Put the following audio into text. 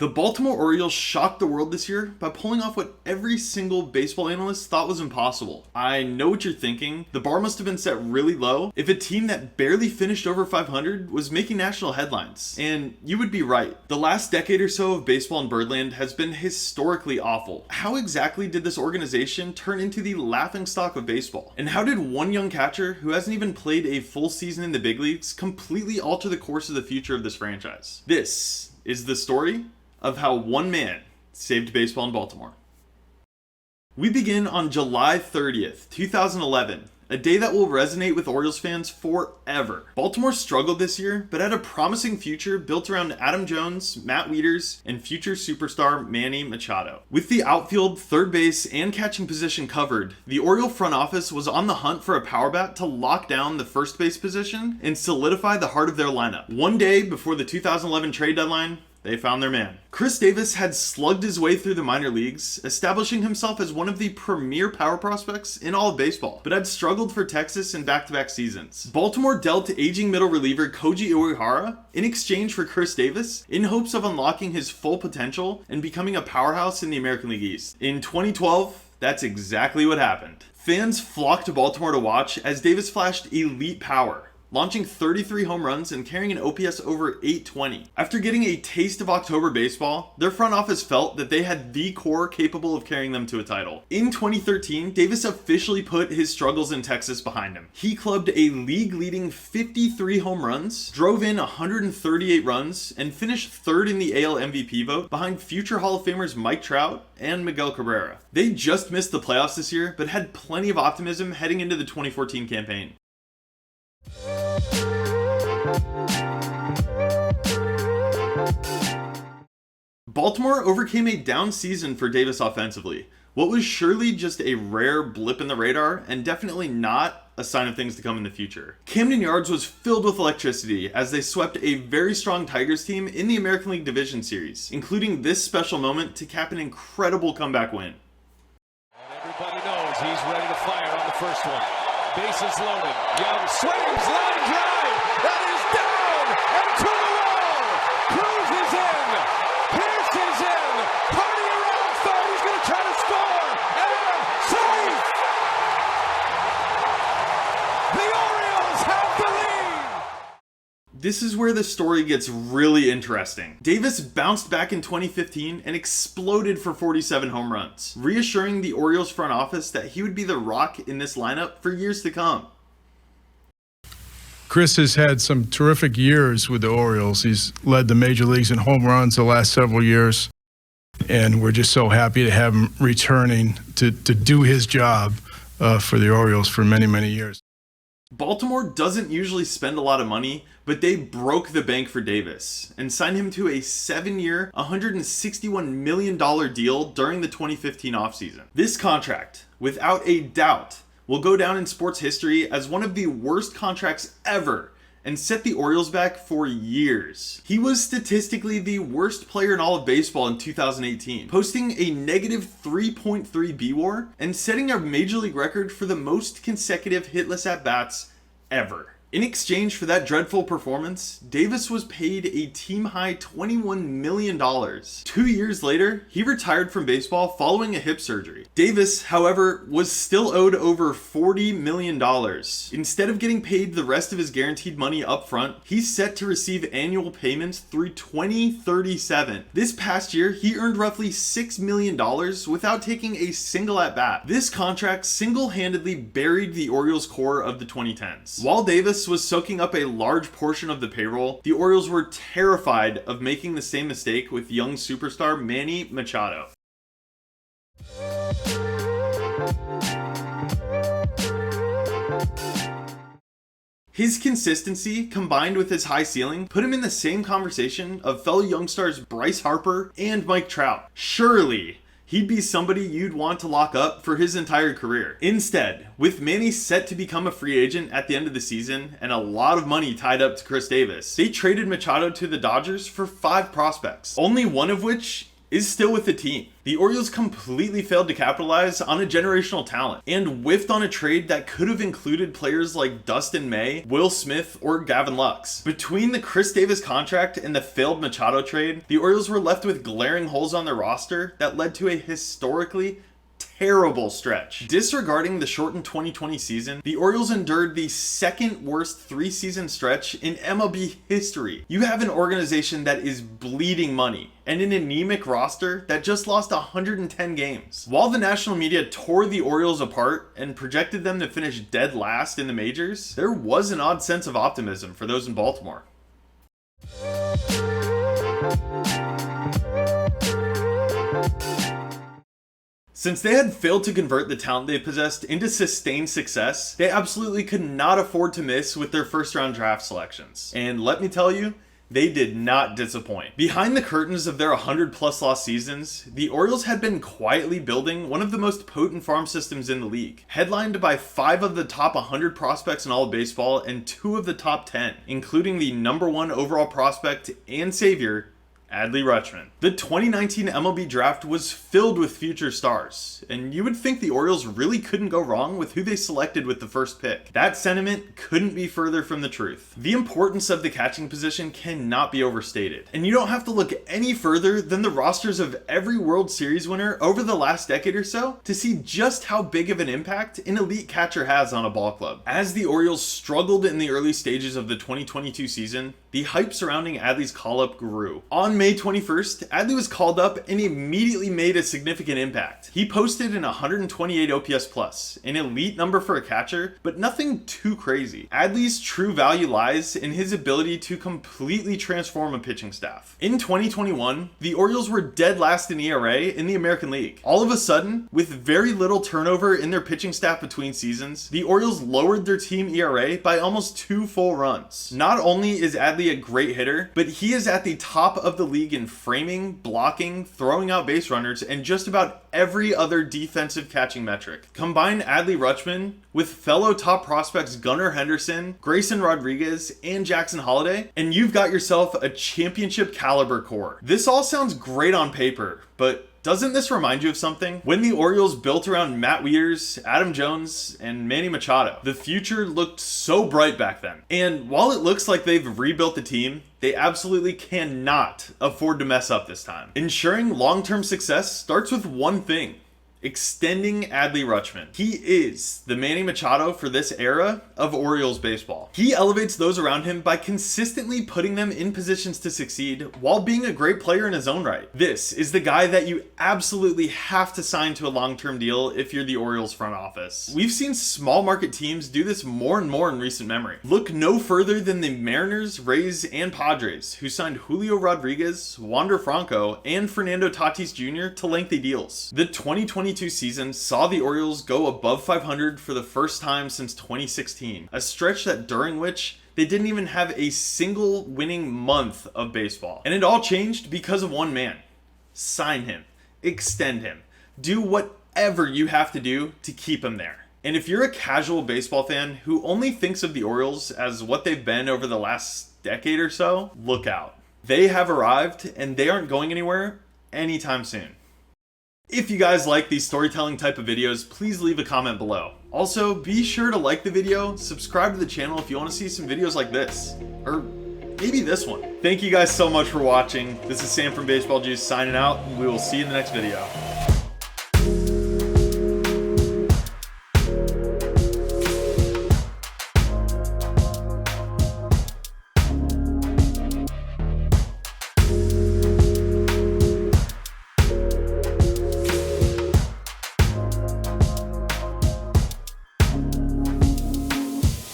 The Baltimore Orioles shocked the world this year by pulling off what every single baseball analyst thought was impossible. I know what you're thinking. The bar must have been set really low if a team that barely finished over 500 was making national headlines. And you would be right. The last decade or so of baseball in Birdland has been historically awful. How exactly did this organization turn into the laughingstock of baseball? And how did one young catcher who hasn't even played a full season in the big leagues completely alter the course of the future of this franchise? This is the story of how one man saved baseball in Baltimore. We begin on July 30th, 2011, a day that will resonate with Orioles fans forever. Baltimore struggled this year, but had a promising future built around Adam Jones, Matt Wieters, and future superstar Manny Machado. With the outfield, third base, and catching position covered, the Oriole front office was on the hunt for a power bat to lock down the first base position and solidify the heart of their lineup. One day before the 2011 trade deadline, they found their man. Chris Davis had slugged his way through the minor leagues, establishing himself as one of the premier power prospects in all of baseball, but had struggled for Texas in back-to-back seasons. Baltimore dealt aging middle reliever Koji Uehara in exchange for Chris Davis in hopes of unlocking his full potential and becoming a powerhouse in the American League East. In 2012, that's exactly what happened. Fans flocked to Baltimore to watch as Davis flashed elite power, launching 33 home runs and carrying an OPS over 820. After getting a taste of October baseball, their front office felt that they had the core capable of carrying them to a title. In 2013, Davis officially put his struggles in Texas behind him. He clubbed a league-leading 53 home runs, drove in 138 runs, and finished third in the AL MVP vote behind future Hall of Famers Mike Trout and Miguel Cabrera. They just missed the playoffs this year, but had plenty of optimism heading into the 2014 campaign. Baltimore overcame a down season for Davis offensively, what was surely just a rare blip in the radar and definitely not a sign of things to come in the future. Camden Yards was filled with electricity as they swept a very strong Tigers team in the American League Division Series, including this special moment to cap an incredible comeback win. And everybody knows he's ready to fire on the first one. Bases loaded. Young swings, line drive. That is down and to the wall. Cruz is in. Pierce is in. Party around third. He's going to try to score. And safe. The Orioles have the lead. This is where the story gets really interesting. Davis bounced back in 2015 and exploded for 47 home runs, reassuring the Orioles front office that he would be the rock in this lineup for years to come. Chris has had some terrific years with the Orioles. He's led the major leagues in home runs the last several years, and we're just so happy to have him returning to do his job for the Orioles for many, many years. Baltimore doesn't usually spend a lot of money, but they broke the bank for Davis and signed him to a 7-year, $161 million deal during the 2015 offseason. This contract, without a doubt, will go down in sports history as one of the worst contracts ever and set the Orioles back for years. He was statistically the worst player in all of baseball in 2018, posting a negative 3.3 BWAR and setting a major league record for the most consecutive hitless at-bats ever. In exchange for that dreadful performance, Davis was paid a team-high $21 million. 2 years later, he retired from baseball following a hip surgery. Davis, however, was still owed over $40 million. Instead of getting paid the rest of his guaranteed money up front, he's set to receive annual payments through 2037. This past year, he earned roughly $6 million without taking a single at-bat. This contract single-handedly buried the Orioles' core of the 2010s. While Davis was soaking up a large portion of the payroll, the Orioles were terrified of making the same mistake with young superstar Manny Machado. His consistency, combined with his high ceiling, put him in the same conversation of fellow young stars Bryce Harper and Mike Trout. Surely, he'd be somebody you'd want to lock up for his entire career. Instead, with Manny set to become a free agent at the end of the season and a lot of money tied up to Chris Davis, they traded Machado to the Dodgers for 5 prospects, only one of which is still with the team. The Orioles completely failed to capitalize on a generational talent and whiffed on a trade that could have included players like Dustin May, Will Smith, or Gavin Lux. Between the Chris Davis contract and the failed Machado trade, the Orioles were left with glaring holes on their roster that led to a historically terrible stretch. Disregarding the shortened 2020 season, the Orioles endured the second worst 3-season stretch in MLB history. You have an organization that is bleeding money and an anemic roster that just lost 110 games. While the national media tore the Orioles apart and projected them to finish dead last in the majors, there was an odd sense of optimism for those in Baltimore. Since they had failed to convert the talent they possessed into sustained success, they absolutely could not afford to miss with their first-round draft selections. And let me tell you, they did not disappoint. Behind the curtains of their 100-plus loss seasons, the Orioles had been quietly building one of the most potent farm systems in the league, headlined by 5 of the top 100 prospects in all of baseball and 2 of the top 10, including the #1 overall prospect and savior, Adley Rutschman. The 2019 MLB draft was filled with future stars, and you would think the Orioles really couldn't go wrong with who they selected with the first pick. That sentiment couldn't be further from the truth. The importance of the catching position cannot be overstated, and you don't have to look any further than the rosters of every World Series winner over the last decade or so to see just how big of an impact an elite catcher has on a ball club. As the Orioles struggled in the early stages of the 2022 season, the hype surrounding Adley's call-up grew. On May 21st, Adley was called up and immediately made a significant impact. He posted an 128 OPS+, an elite number for a catcher, but nothing too crazy. Adley's true value lies in his ability to completely transform a pitching staff. In 2021, the Orioles were dead last in ERA in the American League. All of a sudden, with very little turnover in their pitching staff between seasons, the Orioles lowered their team ERA by almost 2 full runs. Not only is Adley a great hitter, but he is at the top of the league in framing, blocking, throwing out base runners, and just about every other defensive catching metric. Combine Adley Rutschman with fellow top prospects Gunnar Henderson, Grayson Rodriguez, and Jackson Holliday, and you've got yourself a championship caliber core. This all sounds great on paper, but doesn't this remind you of something? When the Orioles built around Matt Wieters, Adam Jones, and Manny Machado, the future looked so bright back then. And while it looks like they've rebuilt the team, they absolutely cannot afford to mess up this time. Ensuring long-term success starts with one thing: extending Adley Rutschman. He is the Manny Machado for this era of Orioles baseball. He elevates those around him by consistently putting them in positions to succeed while being a great player in his own right. This is the guy that you absolutely have to sign to a long-term deal if you're the Orioles front office. We've seen small market teams do this more and more in recent memory. Look no further than the Mariners, Rays, and Padres, who signed Julio Rodriguez, Wander Franco, and Fernando Tatis Jr. to lengthy deals. The 2022 season saw the Orioles go above 500 for the first time since 2016, a stretch that during which they didn't even have a single winning month of baseball. And it all changed because of one man. Sign him, extend him, do whatever you have to do to keep him there. And if you're a casual baseball fan who only thinks of the Orioles as what they've been over the last decade or so, look out. They have arrived and they aren't going anywhere anytime soon. If you guys like these storytelling type of videos, please leave a comment below. Also, be sure to like the video, subscribe to the channel if you want to see some videos like this, or maybe this one. Thank you guys so much for watching. This is Sam from Baseball Juice signing out, and we will see you in the next video.